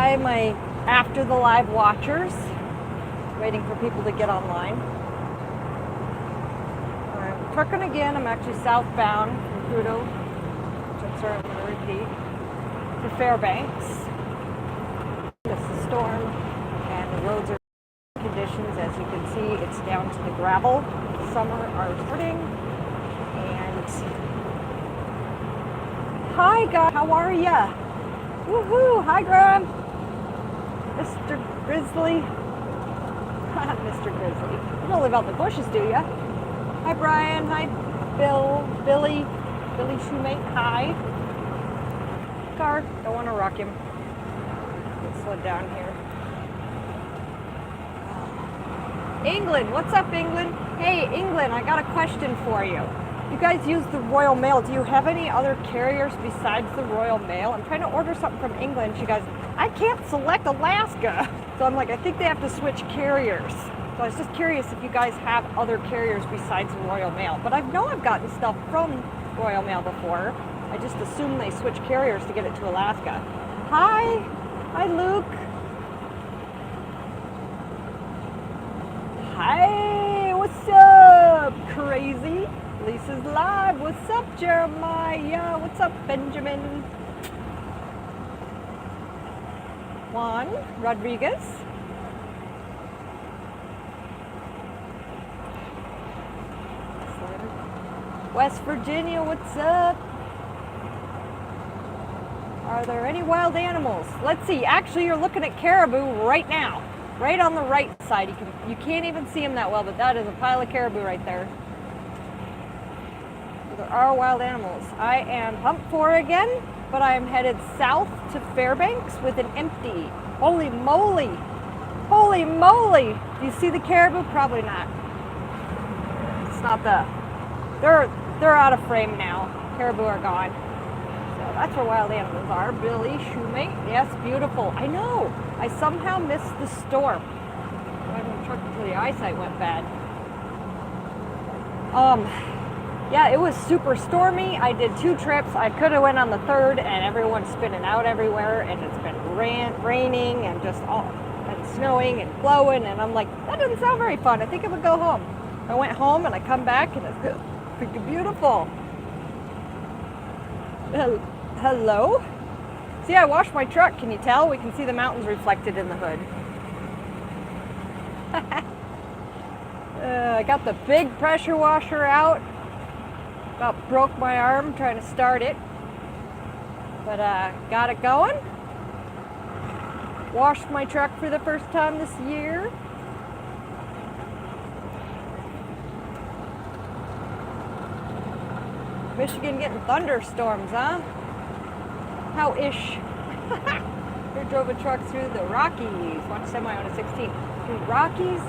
Hi, my after the live watchers. Waiting for people to get online. I'm trucking again. I'm actually southbound from Prudhoe, which I'm sorry I'm going to repeat, to Fairbanks. It's a storm, and the roads are conditions. As you can see, it's down to the gravel. Summer are starting. And hi, guys. How are ya? Woohoo! Hi, Graham. Mr. Grizzly. Mr. Grizzly. You don't live out in the bushes, do ya? Hi, Brian. Hi, Billy Shoemate. Hi. Car. Don't want to rock him. Let's slow down here. England. What's up, England? Hey, England. I got a question for you. You guys use the Royal Mail. Do you have any other carriers besides the Royal Mail? I'm trying to order something from England. She goes, I can't select Alaska. So I'm like, I think they have to switch carriers. So I was just curious if you guys have other carriers besides the Royal Mail. But I know I've gotten stuff from Royal Mail before. I just assume they switch carriers to get it to Alaska. Hi. Hi, Luke. Hi. What's up, crazy? Lisa's live. What's up, Jeremiah? What's up, Benjamin? Juan Rodriguez. West Virginia, what's up? Are there any wild animals? Let's see. Actually, you're looking at caribou right now. Right on the right side. You can't even see them that well, but that is a pile of caribou right there. There are wild animals. I am pumped for again, but I am headed south to Fairbanks with an empty. Holy moly! Holy moly! Do you see the caribou? Probably not. It's not the. They're out of frame now. Caribou are gone. So that's where wild animals are. Billy Shoemate. Yes, beautiful. I know. I somehow missed the storm. My truck until the eyesight went bad. Yeah, it was super stormy. I did 2 trips. I could have went on the 3rd, and everyone's spinning out everywhere, and it's been raining and just and snowing and blowing, and I'm like, that doesn't sound very fun. I think I would go home. I went home and I come back and it's freaking beautiful. Hello? See, I washed my truck. Can you tell? We can see the mountains reflected in the hood. I got the big pressure washer out. About broke my arm trying to start it. But got it going. Washed my truck for the first time this year. Michigan getting thunderstorms, huh? How-ish. We drove a truck through the Rockies. Watch semi on a 16. Through Rockies?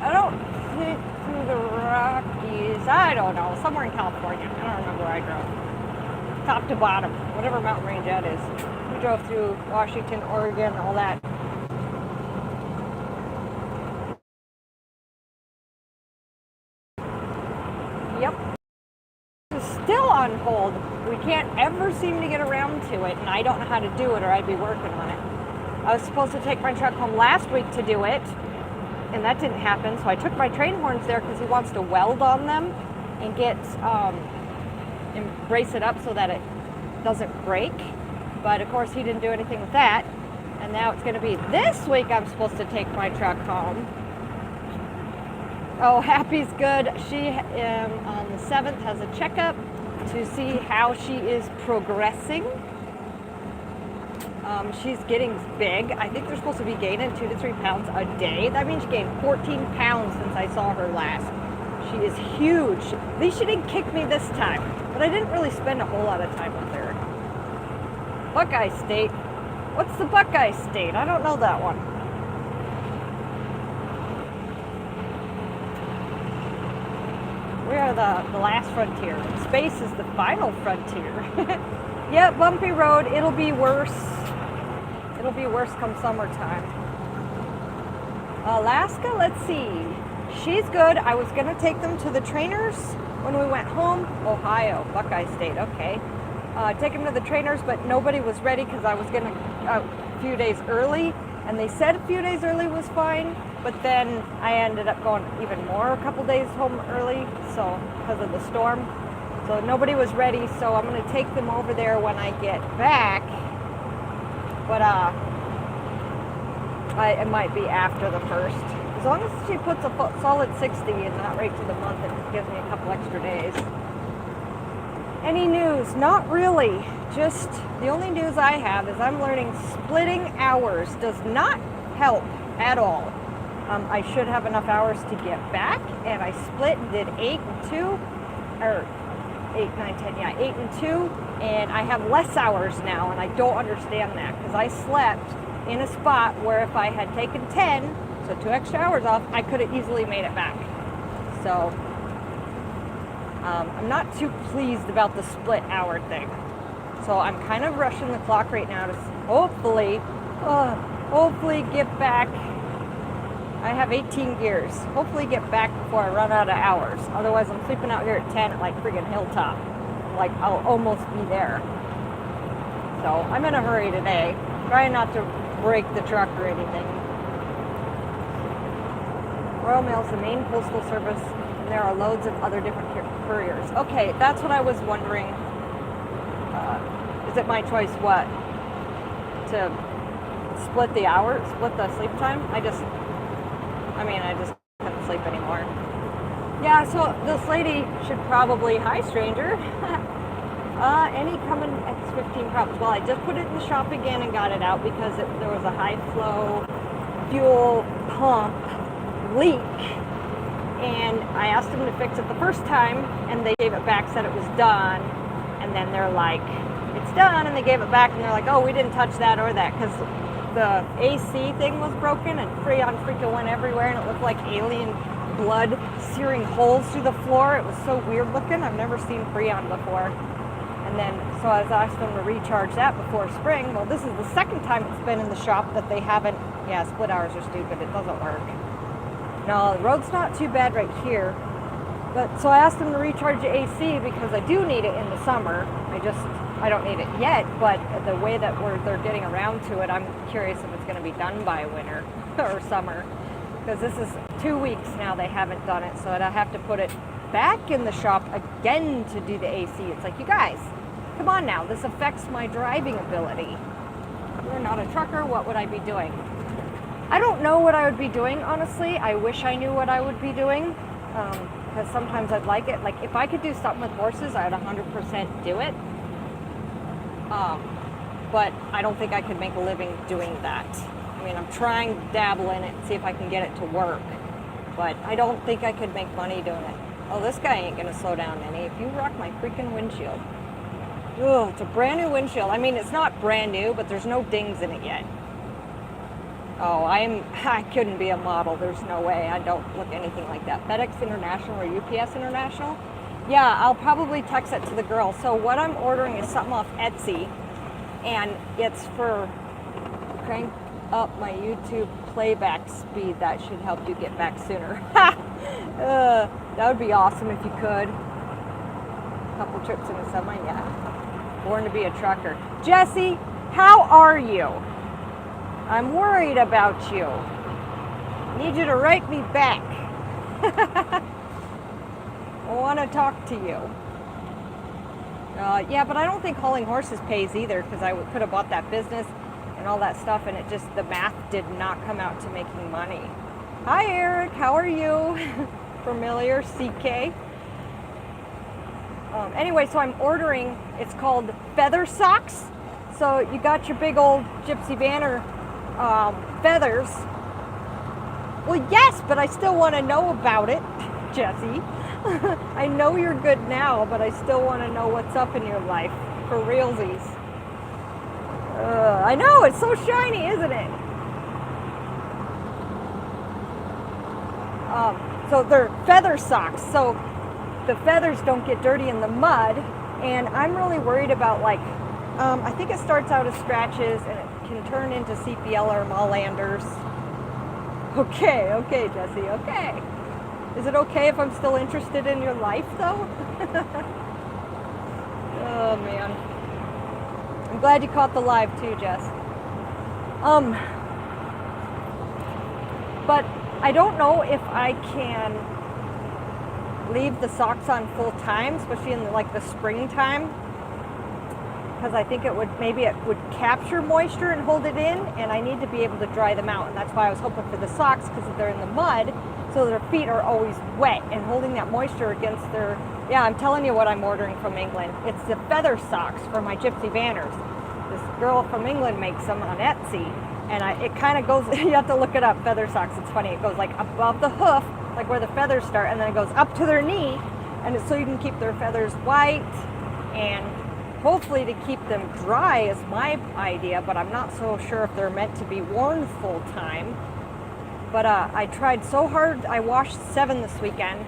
I don't think through the Rockies. I don't know. Somewhere in California. I don't remember where I drove. Top to bottom. Whatever mountain range that is. We drove through Washington, Oregon, all that. Yep. It's still on hold. We can't ever seem to get around to it, and I don't know how to do it, or I'd be working on it. I was supposed to take my truck home last week to do it, and that didn't happen, so I took my train horns there because he wants to weld on them and and brace it up so that it doesn't break. But of course he didn't do anything with that, and now it's going to be this week I'm supposed to take my truck home. Oh, Happy's good. She on the 7th has a checkup to see how she is progressing. She's getting big. I think they're supposed to be gaining 2 to 3 pounds a day. That means she gained 14 pounds since I saw her last. She is huge. At least she didn't kick me this time, but I didn't really spend a whole lot of time with her. Buckeye State. What's the Buckeye State? I don't know that one. We are the last frontier. Space is the final frontier. Yeah, bumpy road. It'll be worse. It'll be worse come summertime. Alaska, let's see. She's good. I was going to take them to the trainers when we went home. Ohio, Buckeye State, okay. take them to the trainers, but nobody was ready because I was getting a few days early, and they said a few days early was fine, but then I ended up going even more, a couple days home early, so because of the storm. So nobody was ready, so I'm going to take them over there when I get back, but it might be after the 1st. As long as she puts a solid 60 and not right to the month, it gives me a couple extra days. Any news? Not really. Just the only news I have is I'm learning splitting hours does not help at all. I should have enough hours to get back, and I split and did 8 and 2, or 8, 9, 10, yeah, 8 and 2, and I have less hours now, and I don't understand that because I slept in a spot where if I had taken 10, so 2 extra hours off, I could have easily made it back. So I'm not too pleased about the split hour thing. So I'm kind of rushing the clock right now to hopefully get back. I have 18 gears. Hopefully get back before I run out of hours. Otherwise I'm sleeping out here at 10 at like friggin' Hilltop. Like I'll almost be there. So I'm in a hurry today. Trying not to break the truck or anything. Royal Mail is the main postal service, and there are loads of other different couriers. Okay, that's what I was wondering. Is it my choice what? To split the hour, split the sleep time? I just couldn't sleep anymore. Yeah, so this lady should probably, hi stranger. Any coming at 15 problems? Well, I just put it in the shop again and got it out because there was a high flow fuel pump leak, and I asked them to fix it the first time, and they gave it back, said it was done, and then they're like, it's done, and they gave it back, and they're like, oh, we didn't touch that or that, because the AC thing was broken, and Freon freaking went everywhere, and it looked like alien blood searing holes through the floor. It was so weird looking. I've never seen Freon before. And then, so I was asked them to recharge that before spring. Well, this is the second time it's been in the shop that they haven't. Yeah, split hours are stupid. It doesn't work. No, the road's not too bad right here. But so I asked them to recharge the AC because I do need it in the summer. I don't need it yet, but the way that they're getting around to it, I'm curious if it's going to be done by winter or summer. Because this is 2 weeks now they haven't done it, so I have to put it back in the shop again to do the AC. It's like, you guys, come on now, this affects my driving ability. You're not a trucker, what would I be doing? I don't know what I would be doing, honestly. I wish I knew what I would be doing, because sometimes I'd like it. Like, if I could do something with horses, I'd 100% do it. But I don't think I could make a living doing that. I mean, I'm trying to dabble in it and see if I can get it to work, but I don't think I could make money doing it. Oh, this guy ain't gonna slow down any. If you rock my freaking windshield. Ugh, it's a brand new windshield. I mean, it's not brand new, but there's no dings in it yet. Oh, I couldn't be a model. There's no way. I don't look anything like that. FedEx International or UPS International? Yeah, I'll probably text it to the girl. So what I'm ordering is something off Etsy, and it's for crank up my YouTube playback speed. That should help you get back sooner. That would be awesome if you could. A couple trips in the summer, yeah. Born to be a trucker. Jesse, how are you? I'm worried about you. Need you to write me back. I want to talk to you. Yeah, but I don't think hauling horses pays either, because I could have bought that business and all that stuff, and it just, the math did not come out to making money. Hi Eric, how are you? Familiar, CK. Anyway, so I'm ordering, it's called feather socks. So you got your big old Gypsy Banner feathers. Well, yes, but I still want to know about it, Jesse. I know you're good now, but I still want to know what's up in your life, for realsies. I know, it's so shiny, isn't it? So they're feather socks, so the feathers don't get dirty in the mud, and I'm really worried about, like, I think it starts out as scratches, and it can turn into CPL or Mollanders. Okay, Jesse, okay. Is it okay if I'm still interested in your life, though? Oh, man. I'm glad you caught the live too, Jess. But I don't know if I can leave the socks on full time, especially in like the springtime, because I think it would capture moisture and hold it in, and I need to be able to dry them out, and that's why I was hoping for the socks, because they're in the mud, so their feet are always wet and holding that moisture against their. Yeah, I'm telling you what I'm ordering from England. It's the feather socks for my Gypsy Vanners. This girl from England makes them on Etsy, and it kind of goes. You have to look it up. Feather socks. It's funny. It goes like above the hoof, like where the feathers start, and then it goes up to their knee, and it's so you can keep their feathers white and hopefully to keep them dry is my idea, but I'm not so sure if they're meant to be worn full time. But I tried so hard. I washed 7 this weekend,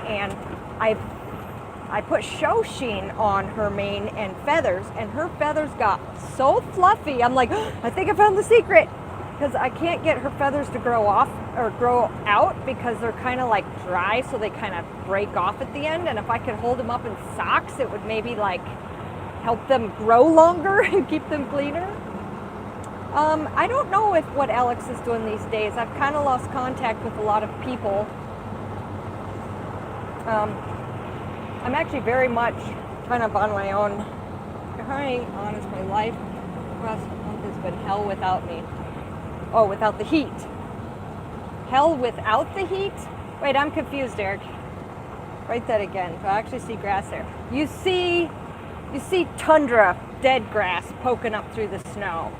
and I put show sheen on her mane and feathers, and her feathers got so fluffy. I'm like, oh, I think I found the secret, because I can't get her feathers to grow off or grow out because they're kind of like dry, so they kind of break off at the end. And if I could hold them up in socks, it would maybe like help them grow longer and keep them cleaner. I don't know if what Alex is doing these days. I've kind of lost contact with a lot of people. I'm actually very much kind of on my own. Hi, honest, my life last month has been hell without me. Oh, without the heat. Hell without the heat? Wait, I'm confused, Eric. Write that again. So I actually see grass there. You see tundra, dead grass poking up through the snow.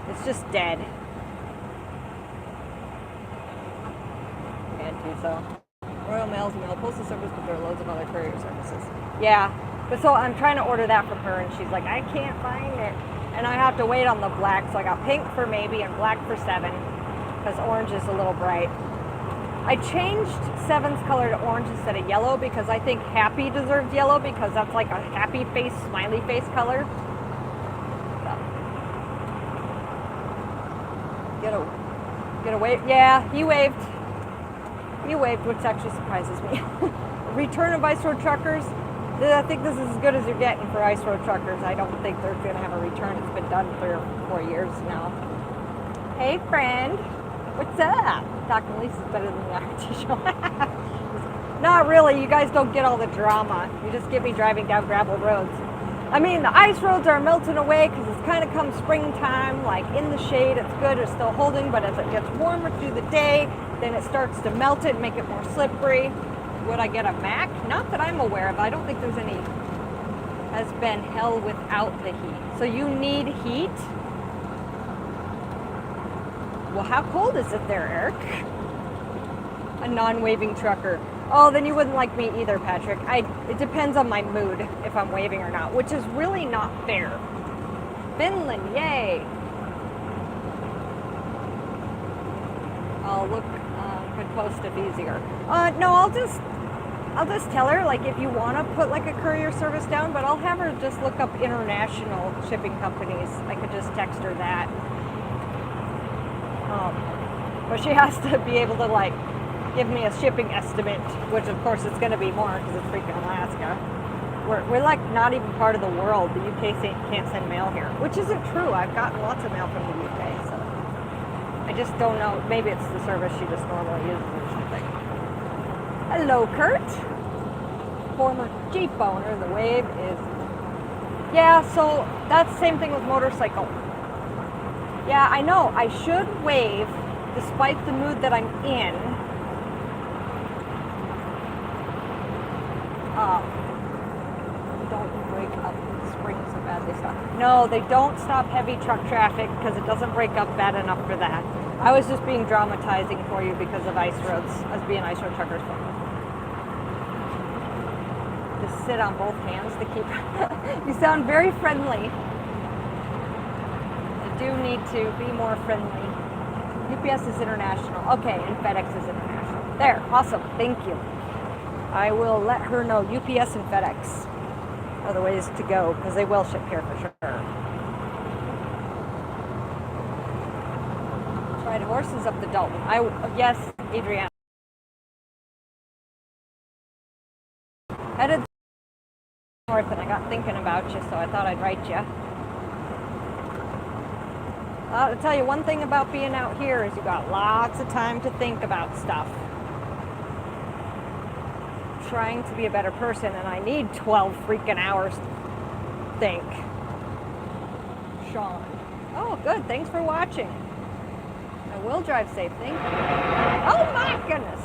It's just dead. Can't do so. Royal Mail's mail postal service, but there are loads of other courier services. Yeah, but so I'm trying to order that from her, and she's like, I can't find it. And I have to wait on the black, so I got pink for maybe and black for 7, because orange is a little bright. I changed 7's color to orange instead of yellow because I think happy deserves yellow, because that's like a happy face, smiley face color. Get a wave. Yeah, he waved. He waved, which actually surprises me. Return of Ice Road Truckers. I think this is as good as you're getting for Ice Road Truckers. I don't think they're going to have a return. It's been done 3 or 4 years now. Hey, friend. What's up? Talking to Lisa's better than the RT show. Not really. You guys don't get all the drama. You just get me driving down gravel roads. I mean, the ice roads are melting away because it's kind of come springtime, like in the shade, it's good, it's still holding, but as it gets warmer through the day, then it starts to melt it and make it more slippery. Would I get a Mac? Not that I'm aware of. I don't think there's any, has been hell without the heat. So you need heat? Well, how cold is it there, Eric? A non-waving trucker. Oh, then you wouldn't like me either, Patrick. It depends on my mood if I'm waving or not, which is really not fair. Finland, yay! I'll look, could post if easier. No, I'll just tell her, like, if you want to put like a courier service down, but I'll have her just look up international shipping companies. I could just text her that. But she has to be able to like give me a shipping estimate, which of course it's going to be more because it's freaking Alaska. We're like not even part of the world. The UK can't send mail here, which isn't true. I've gotten lots of mail from the UK, so I just don't know. Maybe it's the service she just normally uses or something. Hello, Kurt. Former Jeep owner. The wave is... Yeah, so that's the same thing with motorcycle. Yeah, I know. I should wave despite the mood that I'm in. Don't break up the springs so bad they stop. No, they don't stop heavy truck traffic because it doesn't break up bad enough for that. I was just being dramatizing for you because of ice roads, as being ice road truckers. Just sit on both hands to keep... You sound very friendly. I do need to be more friendly. UPS is international. Okay, and FedEx is international. There, awesome. Thank you. I will let her know UPS and FedEx are the ways to go because they will ship here for sure. Tried horses up the Dalton. Yes, Adrienne. Headed north, and I got thinking about you, so I thought I'd write you. I'll tell you one thing about being out here is you got lots of time to think about stuff. Trying to be a better person, and I need 12 freaking hours to think. Sean. Oh, good. Thanks for watching. I will drive safe. Thank you. Oh my goodness.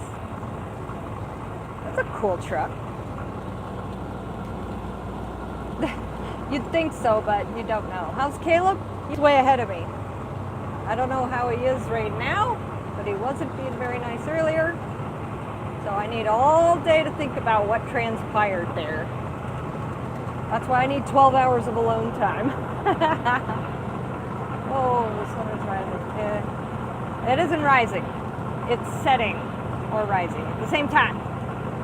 That's a cool truck. You'd think so, but you don't know. How's Caleb? He's way ahead of me. I don't know how he is right now, but he wasn't being very nice earlier. So I need all day to think about what transpired there. That's why I need 12 hours of alone time. Oh, the sun is rising. It isn't rising. It's setting or rising at the same time.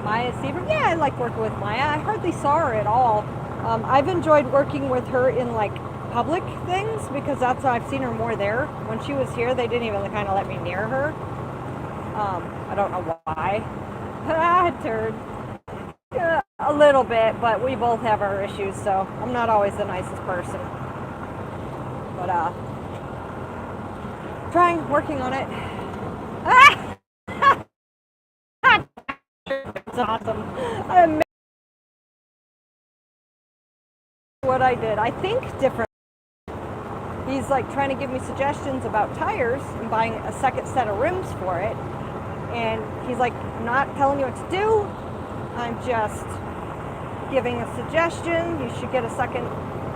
Maya Seaver, yeah, I like working with Maya. I hardly saw her at all. I've enjoyed working with her in like public things because that's I've seen her more there. When she was here, they didn't even kind of let me near her. I don't know why. Turd. A little bit, but we both have our issues, so I'm not always the nicest person. But working on it. It's awesome. What I did, I think different. He's like trying to give me suggestions about tires and buying a second set of rims for it. And he's like, not telling you what to do. I'm just giving a suggestion. You should get a second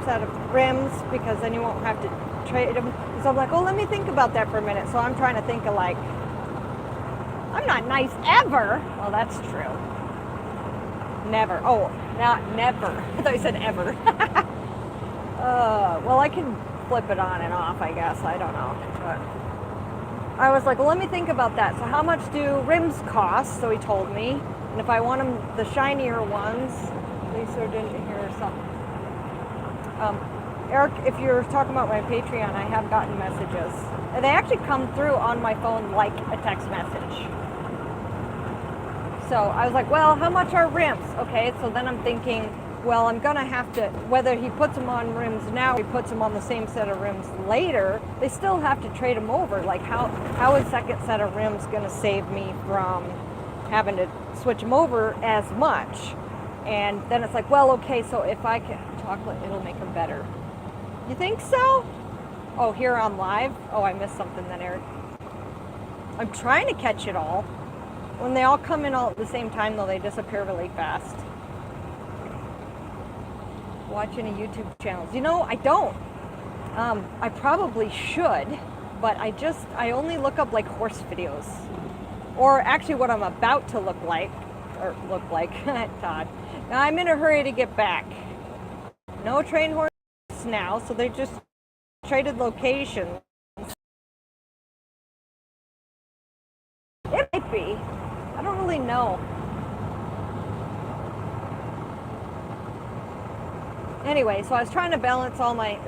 set of rims because then you won't have to trade them. So I'm like, oh, let me think about that for a minute. So I'm trying to think of like, I'm not nice ever. Well, that's true. Never. Oh, not never. I thought you said ever. Well, I can flip it on and off, I guess. I don't know. But I was like, well, let me think about that. So how much do rims cost? So he told me. And if I want them, the shinier ones, Lisa didn't hear something. Eric, if you're talking about my Patreon, I have gotten messages. They actually come through on my phone like a text message. So I was like, well, how much are rims? Okay, so then I'm thinking, well, I'm going to have to, whether he puts them on rims now or he puts them on the same set of rims later, they still have to trade them over. Like how is second set of rims going to save me from having to switch them over as much? And then it's like, well, okay, so if I can, chocolate, it'll make them better. You think so? Oh, here on live? Oh, I missed something then, Eric. I'm trying to catch it all. When they all come in all at the same time, though, they disappear really fast. Watch any YouTube channels? You know, I don't. I probably should, but I only look up like horse videos. Or actually what I'm about to look like, Todd. Now I'm in a hurry to get back. No train horse now, so they just traded locations. It might be. I don't really know. Anyway, so I was trying to balance all my,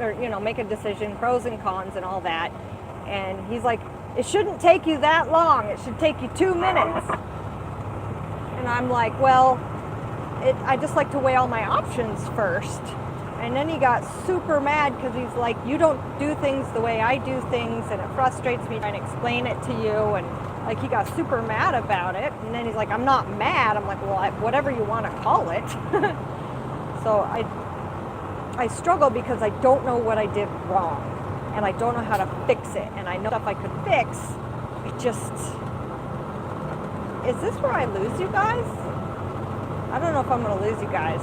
make a decision, pros and cons and all that. And he's like, it shouldn't take you that long. It should take you 2 minutes. And I'm like, well, I just like to weigh all my options first. And then he got super mad because he's like, you don't do things the way I do things, and it frustrates me trying to explain it to you. And like he got super mad about it. And then he's like, I'm not mad. I'm like, well, whatever you want to call it. So I struggle because I don't know what I did wrong. And I don't know how to fix it. And I know stuff I could fix. Is this where I lose you guys? I don't know if I'm going to lose you guys.